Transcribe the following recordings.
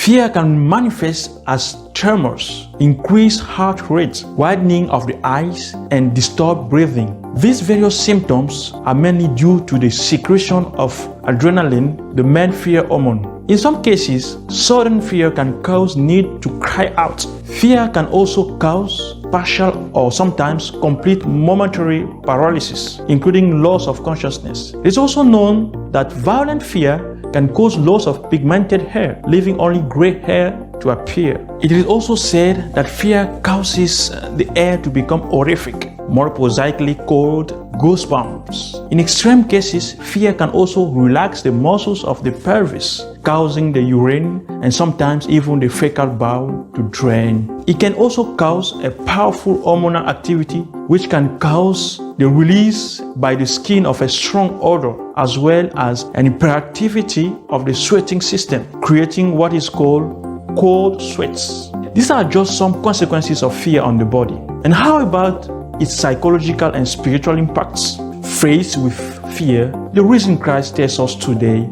Fear can manifest as tremors, increased heart rate, widening of the eyes, and disturbed breathing. These various symptoms are mainly due to the secretion of adrenaline, the main fear hormone. In some cases, sudden fear can cause need to cry out. Fear can also cause partial or sometimes complete momentary paralysis, including loss of consciousness. It is also known that violent fear can cause loss of pigmented hair, leaving only gray hair to appear. It is also said that fear causes the air to become horrific, more prosaically called goosebumps. In extreme cases, fear can also relax the muscles of the pelvis, causing the urine and sometimes even the fecal bowel to drain. It can also cause a powerful hormonal activity which can cause the release by the skin of a strong odor, as well as an hyperactivity of the sweating system, creating what is called cold sweats. These are just some consequences of fear on the body. And how about its psychological and spiritual impacts? Faced with fear, the risen Christ tells us today,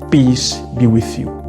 peace be with you.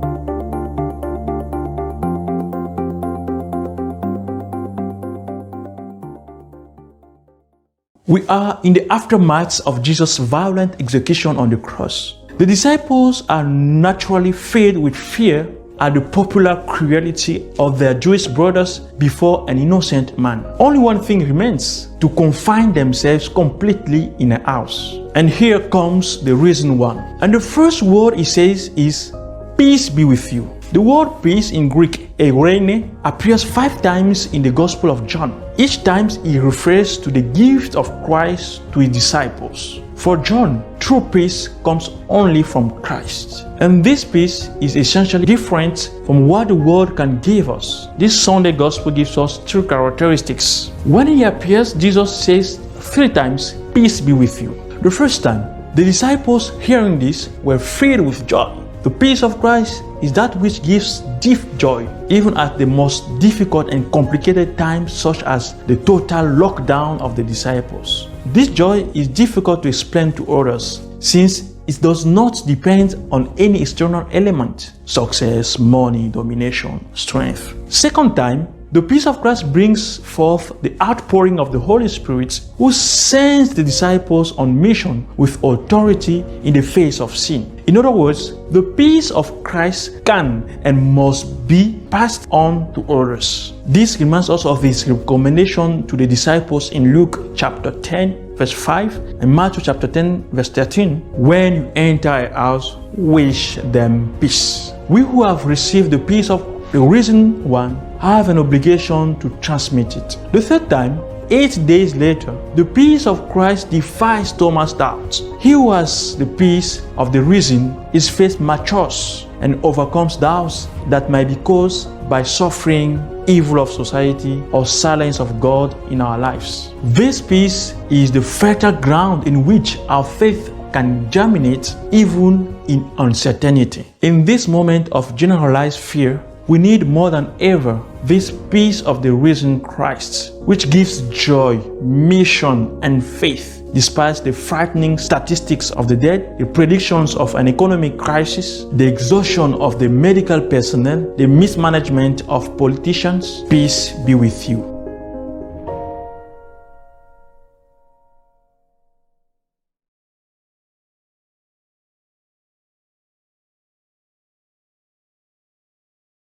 We are in the aftermath of Jesus' violent execution on the cross. The disciples are naturally filled with fear at the popular cruelty of their Jewish brothers before an innocent man. Only one thing remains: to confine themselves completely in a house. And here comes the risen one. And the first word he says is, peace be with you. The word peace in Greek, eirene, appears 5 times in the Gospel of John. Each time he refers to the gift of Christ to his disciples. For John, true peace comes only from Christ. And this peace is essentially different from what the world can give us. This Sunday Gospel gives us 3 characteristics. When he appears, Jesus says 3 times, peace be with you. The first time, the disciples hearing this were filled with joy. The peace of Christ is that which gives deep joy, even at the most difficult and complicated times, such as the total lockdown of the disciples. This joy is difficult to explain to others, since it does not depend on any external element: success, money, domination, strength. Second time, the peace of Christ brings forth the outpouring of the Holy Spirit, who sends the disciples on mission with authority in the face of sin. In other words, the peace of Christ can and must be passed on to others. This reminds us of his recommendation to the disciples in Luke chapter 10, verse 5 and Matthew chapter 10, verse 13. When you enter a house, wish them peace. We who have received the peace of the risen one have an obligation to transmit it. The third time, 8 days later, the peace of Christ defies Thomas' doubts. He who has the peace of the risen, his faith matures and overcomes doubts that might be caused by suffering, evil of society, or silence of God in our lives. This peace is the fertile ground in which our faith can germinate even in uncertainty. In this moment of generalized fear, we need more than ever this peace of the risen Christ, which gives joy, mission, and faith. Despite the frightening statistics of the dead, the predictions of an economic crisis, the exhaustion of the medical personnel, the mismanagement of politicians, peace be with you.